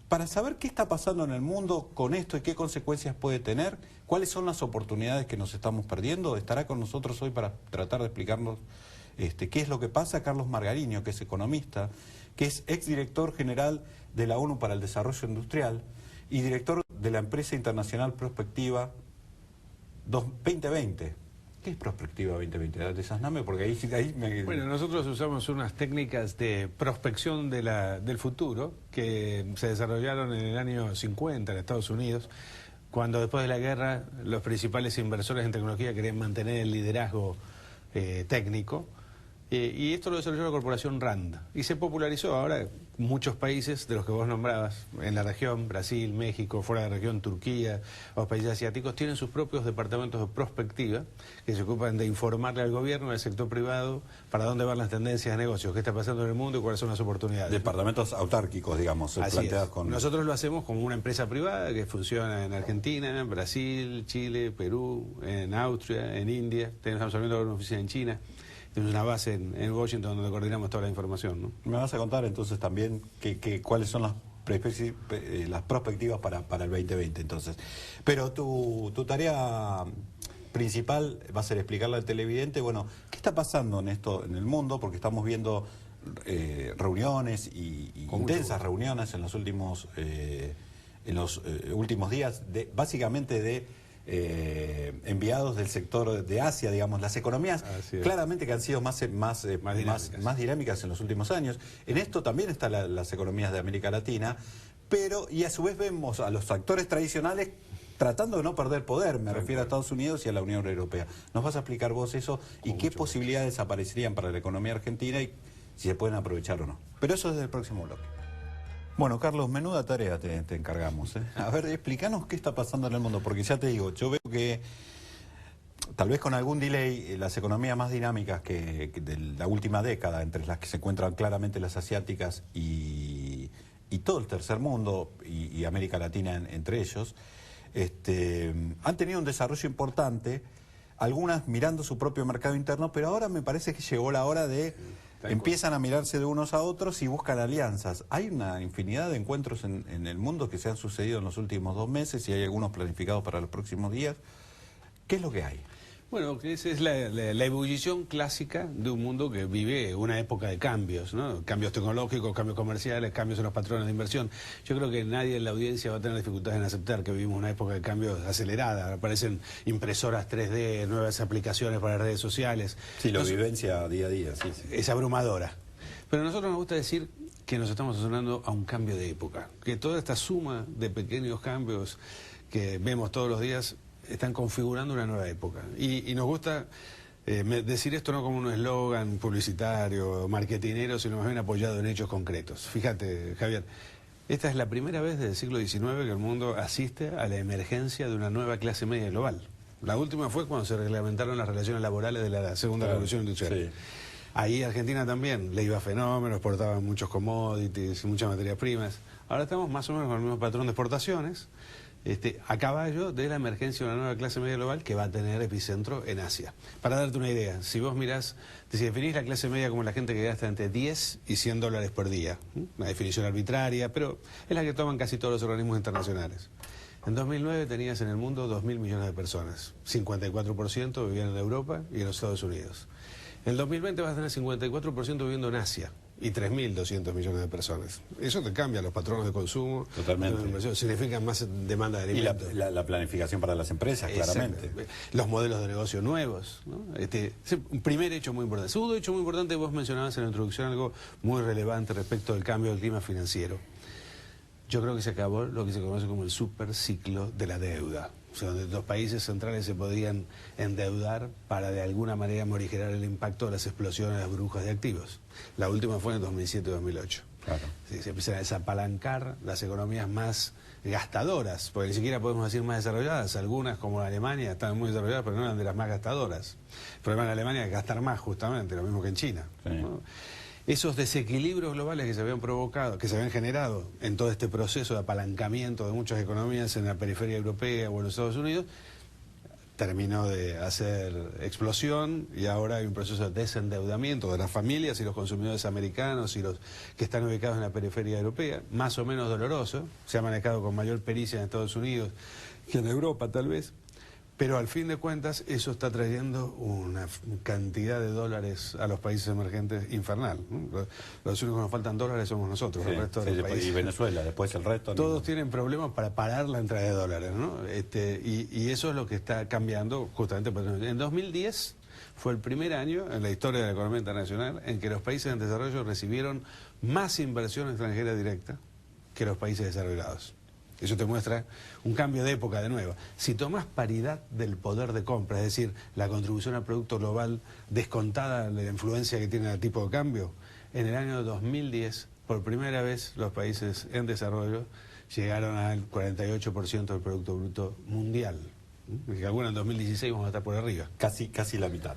Para saber qué está pasando en el mundo con esto y qué consecuencias puede tener, cuáles son las oportunidades que nos estamos perdiendo, estará con nosotros hoy para tratar de explicarnos qué es lo que pasa Carlos Margariño, que es economista, que es exdirector general de la ONU para el Desarrollo Industrial y director de la empresa internacional Prospectiva 2020. ¿Qué es Prospectiva 2020? Desasname porque ahí me... Bueno, nosotros usamos unas técnicas de prospección del futuro que se desarrollaron en el año 50 en Estados Unidos, cuando después de la guerra los principales inversores en tecnología querían mantener el liderazgo técnico. Y esto lo desarrolló la corporación RAND y se popularizó. Ahora muchos países de los que vos nombrabas en la región, Brasil, México, fuera de la región, Turquía, los países asiáticos, tienen sus propios departamentos de prospectiva que se ocupan de informarle al gobierno, al sector privado, para dónde van las tendencias de negocios, qué está pasando en el mundo y cuáles son las oportunidades. Departamentos autárquicos, digamos, planteados con... Nosotros lo hacemos como una empresa privada que funciona en Argentina, en Brasil, Chile, Perú, en Austria, en India. Estamos hablando de una oficina en China. Tenemos una base en Washington donde coordinamos toda la información, ¿no? Me vas a contar entonces también cuáles son las perspectivas para el 2020 entonces. Pero tu tarea principal va a ser explicarle al televidente, bueno, ¿qué está pasando en el mundo? Porque estamos viendo reuniones y intensas reuniones en los últimos días, básicamente de enviados del sector de Asia, digamos, las economías claramente que han sido más dinámicas en los últimos años. En esto también están las economías de América Latina, y a su vez vemos a los actores tradicionales tratando de no perder poder, me refiero a Estados Unidos y a la Unión Europea. ¿Nos vas a explicar vos eso y qué posibilidades aparecerían para la economía argentina y si se pueden aprovechar o no? Pero eso es del próximo bloque. Bueno, Carlos, menuda tarea te encargamos, ¿eh? A ver, explícanos qué está pasando en el mundo, porque ya te digo, yo veo que tal vez con algún delay las economías más dinámicas que de la última década, entre las que se encuentran claramente las asiáticas y todo el tercer mundo y América Latina entre ellos, han tenido un desarrollo importante, algunas mirando su propio mercado interno, pero ahora me parece que llegó la hora de... Empiezan a mirarse de unos a otros y buscan alianzas. Hay una infinidad de encuentros en el mundo que se han sucedido en los últimos 2 meses y hay algunos planificados para los próximos días. ¿Qué es lo que hay? Bueno, esa es la ebullición clásica de un mundo que vive una época de cambios, ¿no? Cambios tecnológicos, cambios comerciales, cambios en los patrones de inversión. Yo creo que nadie en la audiencia va a tener dificultades en aceptar que vivimos una época de cambios acelerada. Aparecen impresoras 3D, nuevas aplicaciones para redes sociales. Sí, la vivencia día a día, sí. Es abrumadora. Pero a nosotros nos gusta decir que nos estamos asomando a un cambio de época, que toda esta suma de pequeños cambios que vemos todos los días están configurando una nueva época. Y nos gusta decir esto no como un eslogan publicitario, marketinero, sino más bien apoyado en hechos concretos. Fíjate, Javier, esta es la primera vez desde el siglo XIX que el mundo asiste a la emergencia de una nueva clase media global. La última fue cuando se reglamentaron las relaciones laborales de la segunda revolución industrial. Sí. Ahí Argentina también le iba fenómenos, exportaban muchos commodities, muchas materias primas. Ahora estamos más o menos con el mismo patrón de exportaciones, a caballo de la emergencia de una nueva clase media global que va a tener epicentro en Asia. Para darte una idea, si vos mirás, si definís la clase media como la gente que gasta entre 10 y 100 dólares por día, una definición arbitraria, pero es la que toman casi todos los organismos internacionales. En 2009 tenías en el mundo 2.000 millones de personas, 54% vivían en Europa y en los Estados Unidos. En el 2020 vas a tener 54% viviendo en Asia y 3.200 millones de personas. Eso te cambia los patrones de consumo. Totalmente. Significa más demanda de alimentos. Y la planificación para las empresas, claramente. Los modelos de negocio nuevos, ¿no? Un primer hecho muy importante. Segundo hecho muy importante, vos mencionabas en la introducción algo muy relevante respecto al cambio del clima financiero. Yo creo que se acabó lo que se conoce como el superciclo de la deuda. O sea, donde los países centrales se podían endeudar para de alguna manera morigerar el impacto de las explosiones de las burbujas de activos. La última fue en 2007-2008. Claro. Sí, se empiezan a desapalancar las economías más gastadoras, porque ni siquiera podemos decir más desarrolladas. Algunas, como Alemania, estaban muy desarrolladas, pero no eran de las más gastadoras. El problema en Alemania es gastar más, justamente, lo mismo que en China. Sí. ¿No? Esos desequilibrios globales que se habían provocado, que se habían generado en todo este proceso de apalancamiento de muchas economías en la periferia europea o en los Estados Unidos, terminó de hacer explosión y ahora hay un proceso de desendeudamiento de las familias y los consumidores americanos y los que están ubicados en la periferia europea, más o menos doloroso, se ha manejado con mayor pericia en Estados Unidos que en Europa tal vez, pero al fin de cuentas eso está trayendo una cantidad de dólares a los países emergentes infernal, ¿no? Los únicos que nos faltan dólares somos nosotros, sí, el resto de los países. Y Venezuela, después el resto. Todos tienen problemas para parar la entrada de dólares, ¿no? Y eso es lo que está cambiando justamente. En 2010 fue el primer año en la historia de la economía internacional en que los países en desarrollo recibieron más inversión extranjera directa que los países desarrollados. Eso te muestra un cambio de época de nuevo. Si tomás paridad del poder de compra, es decir, la contribución al Producto Global descontada de la influencia que tiene el tipo de cambio, en el año 2010, por primera vez, los países en desarrollo llegaron al 48% del Producto Bruto Mundial. Que calculan en 2016 vamos a estar por arriba. Casi la mitad.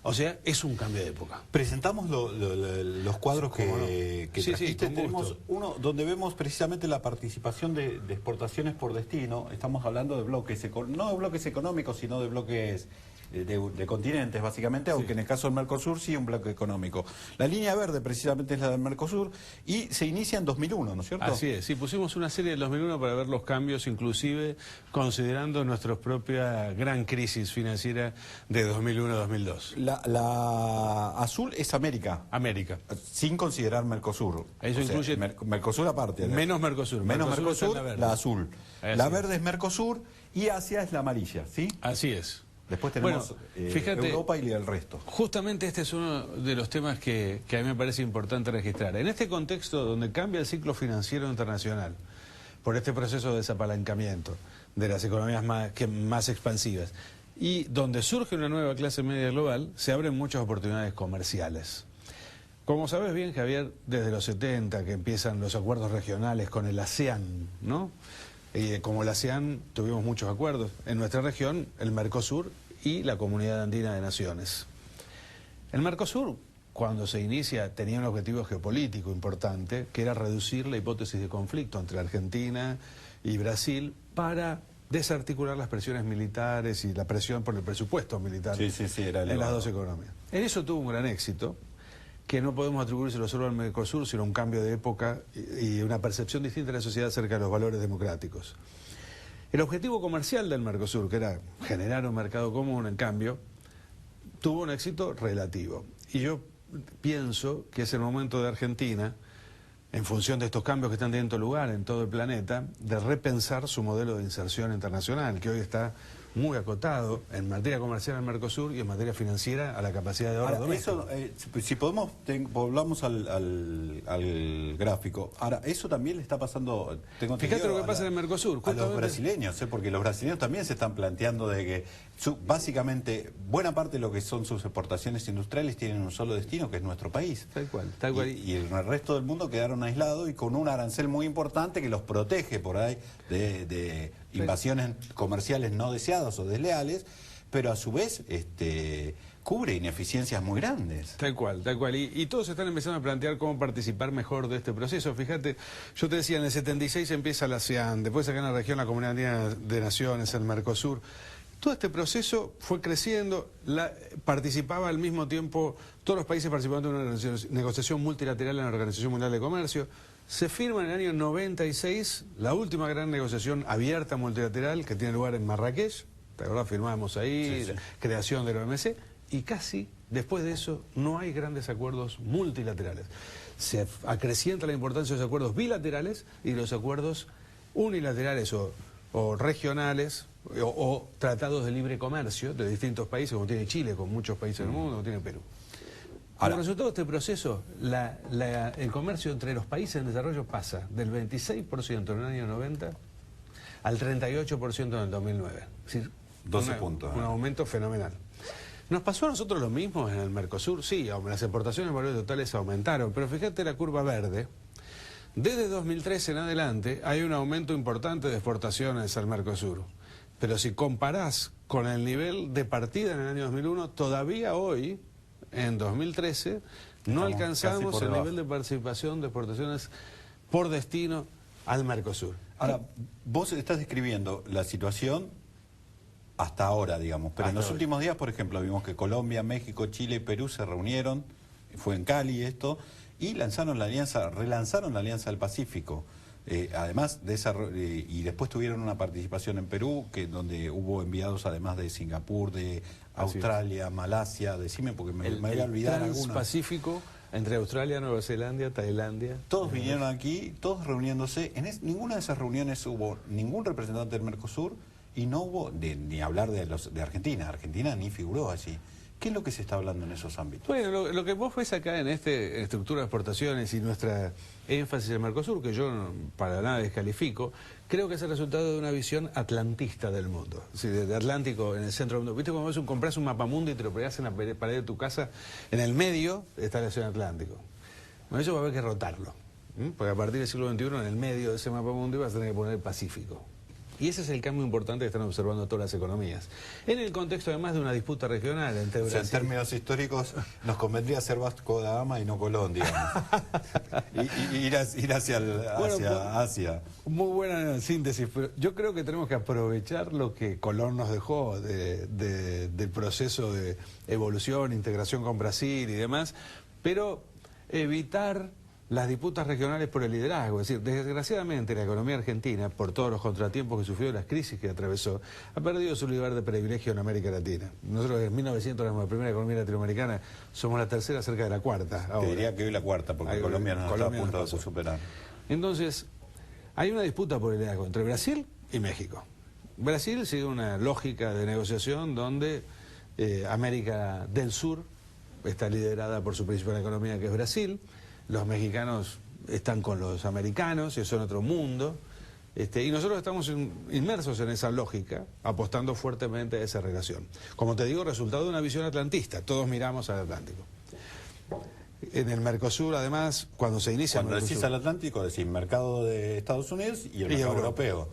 O sea, es un cambio de época. Presentamos los cuadros que trajiste. Sí, tenemos uno donde vemos precisamente la participación de exportaciones por destino. Estamos hablando de bloques, no de bloques económicos, sino de bloques de continentes, básicamente, aunque en el caso del Mercosur sí un bloque económico. La línea verde precisamente es la del Mercosur y se inicia en 2001, ¿no es cierto? Así es, sí, pusimos una serie del 2001 para ver los cambios, inclusive considerando nuestra propia gran crisis financiera de 2001-2002. La azul es América. América. Sin considerar Mercosur. Eso incluye... Mercosur aparte. Menos Mercosur. Menos Mercosur, la azul. La verde es Mercosur y Asia es la amarilla, ¿sí? Así es. Después tenemos fíjate, Europa y el resto. Justamente este es uno de los temas que a mí me parece importante registrar. En este contexto donde cambia el ciclo financiero internacional, por este proceso de desapalancamiento de las economías más expansivas, y donde surge una nueva clase media global, se abren muchas oportunidades comerciales. Como sabes bien, Javier, desde los 70 que empiezan los acuerdos regionales con el ASEAN, ¿no? Como el ASEAN tuvimos muchos acuerdos. En nuestra región, el Mercosur y la Comunidad Andina de Naciones. El Mercosur, cuando se inicia, tenía un objetivo geopolítico importante, que era reducir la hipótesis de conflicto entre Argentina y Brasil para desarticular las presiones militares y la presión por el presupuesto militar en las dos economías. En eso tuvo un gran éxito, que no podemos atribuírselo solo al Mercosur, sino a un cambio de época y una percepción distinta de la sociedad acerca de los valores democráticos. El objetivo comercial del Mercosur, que era generar un mercado común, en cambio, tuvo un éxito relativo. Y yo pienso que es el momento de Argentina, en función de estos cambios que están teniendo lugar en todo el planeta, de repensar su modelo de inserción internacional, que hoy está muy acotado en materia comercial al Mercosur y en materia financiera a la capacidad de ahorro doméstico. Si podemos, volvamos al gráfico. Ahora, eso también le está pasando... Fíjate lo que pasa en el Mercosur. A los brasileños, porque los brasileños también se están planteando de que básicamente buena parte de lo que son sus exportaciones industriales tienen un solo destino, que es nuestro país. Tal cual. Y el resto del mundo quedaron aislados y con un arancel muy importante que los protege por ahí de invasiones comerciales no deseadas o desleales, pero a su vez cubre ineficiencias muy grandes. Tal cual. Y todos están empezando a plantear cómo participar mejor de este proceso. Fíjate, yo te decía, en el 76 empieza la ASEAN, después acá en la región la Comunidad Andina de Naciones, el Mercosur. Todo este proceso fue creciendo, participaba al mismo tiempo, todos los países participaban en una negociación multilateral en la Organización Mundial de Comercio. Se firma en el año 96 la última gran negociación abierta multilateral que tiene lugar en Marrakech. ¿Te acordás? Firmamos ahí, la creación del OMC. Y casi después de eso no hay grandes acuerdos multilaterales. Se acrecienta la importancia de los acuerdos bilaterales y de los acuerdos unilaterales o regionales o tratados de libre comercio de distintos países, como tiene Chile, con muchos países del mundo, como tiene Perú. Como resultado de este proceso, el comercio entre los países en desarrollo pasa del 26% en el año 90 al 38% en el 2009. Es decir, 12 puntos. Un aumento fenomenal. ¿Nos pasó a nosotros lo mismo en el Mercosur? Sí, las exportaciones en valores totales aumentaron, pero fíjate la curva verde. Desde 2013 en adelante hay un aumento importante de exportaciones al Mercosur. Pero si comparás con el nivel de partida en el año 2001, todavía hoy, en 2013, no alcanzamos el nivel de participación de exportaciones por destino al Mercosur. Ahora, vos estás describiendo la situación hasta ahora, digamos. Pero en los últimos días, por ejemplo, vimos que Colombia, México, Chile y Perú se reunieron, fue en Cali esto, y relanzaron la Alianza del Pacífico. Además de esa, y después tuvieron una participación en Perú, donde hubo enviados además de Singapur, de Australia, Malasia, decime porque me voy a olvidar alguna. Pacífico entre Australia, Nueva Zelanda, Tailandia. Todos vinieron aquí, todos reuniéndose. Ninguna de esas reuniones hubo ningún representante del Mercosur y no hubo ni hablar de Argentina. Argentina ni figuró allí. ¿Qué es lo que se está hablando en esos ámbitos? Bueno, lo que vos ves acá en estructura de exportaciones y nuestra énfasis en el Mercosur, que yo para nada descalifico, creo que es el resultado de una visión atlantista del mundo. Es decir, de Atlántico en el centro del mundo. ¿Viste cuando compras un mapamundi y te lo pegas en la pared de tu casa? En el medio está el océano Atlántico. Bueno, eso va a haber que rotarlo. Porque a partir del siglo XXI, en el medio de ese mapamundi vas a tener que poner el Pacífico. Y ese es el cambio importante que están observando todas las economías. En el contexto además de una disputa regional entre Brasil... en términos históricos nos convendría ser Vasco da Gama y no Colón, digamos. ir hacia Asia. Muy buena síntesis, pero yo creo que tenemos que aprovechar lo que Colón nos dejó del proceso de evolución, integración con Brasil y demás, pero evitar las disputas regionales por el liderazgo. Es decir, desgraciadamente la economía argentina, por todos los contratiempos que sufrió, las crisis que atravesó, ha perdido su lugar de privilegio en América Latina. Nosotros en 1900 éramos la primera economía latinoamericana, somos la tercera, cerca de la cuarta. Te diría que hoy la cuarta, porque Colombia nos está a punto de superar. Entonces, hay una disputa por el liderazgo entre Brasil y México. Brasil sigue una lógica de negociación donde América del Sur está liderada por su principal economía, que es Brasil. Los mexicanos están con los americanos, eso en otro mundo, y nosotros estamos inmersos en esa lógica, apostando fuertemente a esa relación. Como te digo, resultado de una visión atlantista, todos miramos al Atlántico. En el Mercosur, además, cuando se inicia... Cuando decís al Atlántico, decís mercado de Estados Unidos y el mercado europeo.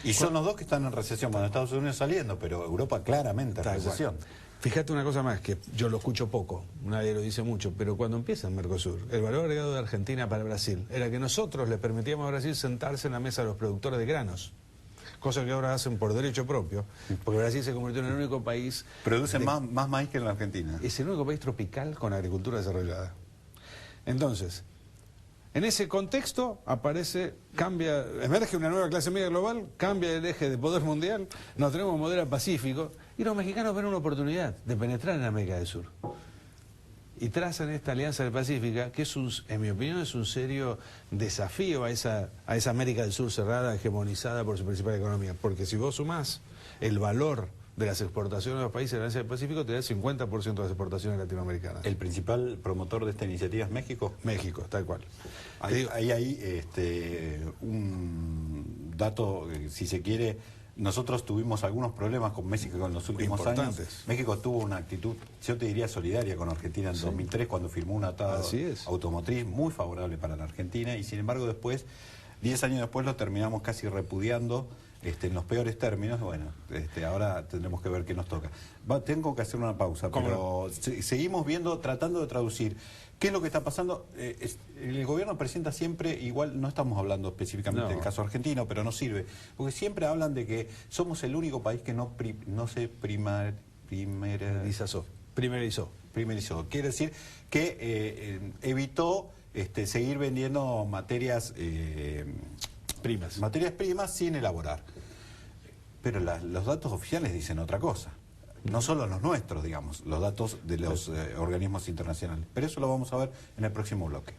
Y son los dos que están en recesión, bueno, Estados Unidos saliendo, pero Europa claramente en recesión. Fíjate una cosa más, que yo lo escucho poco, nadie lo dice mucho, pero cuando empieza el Mercosur, el valor agregado de Argentina para Brasil era que nosotros le permitíamos a Brasil sentarse en la mesa a los productores de granos, cosa que ahora hacen por derecho propio, porque Brasil se convirtió en el único país... Produce más maíz que en la Argentina. Es el único país tropical con agricultura desarrollada. Entonces, en ese contexto emerge una nueva clase media global, cambia el eje de poder mundial, nos tenemos un modelo pacífico y los mexicanos ven una oportunidad de penetrar en América del Sur. Y trazan esta alianza del Pacífico, que en mi opinión es un serio desafío a esa América del Sur cerrada, hegemonizada por su principal economía. Porque si vos sumás el valor de las exportaciones de los países de la Alianza del Pacífico, te da el 50% de las exportaciones latinoamericanas. ¿El principal promotor de esta iniciativa es México? México, tal cual. Hay un dato, si se quiere, nosotros tuvimos algunos problemas con México en los últimos años. México tuvo una actitud, yo te diría, solidaria con Argentina en 2003, cuando firmó un tratado automotriz muy favorable para la Argentina, y sin embargo después, 10 años después, lo terminamos casi repudiando en los peores términos. Bueno, ahora tendremos que ver qué nos toca. Tengo que hacer una pausa, pero seguimos viendo, tratando de traducir qué es lo que está pasando. El gobierno presenta siempre, igual no estamos hablando específicamente del caso argentino, pero no sirve, porque siempre hablan de que somos el único país que no se primerizó. Quiere decir que evitó seguir vendiendo materias primas sin elaborar. Pero los datos oficiales dicen otra cosa. No solo los nuestros, digamos, los datos de los organismos internacionales. Pero eso lo vamos a ver en el próximo bloque.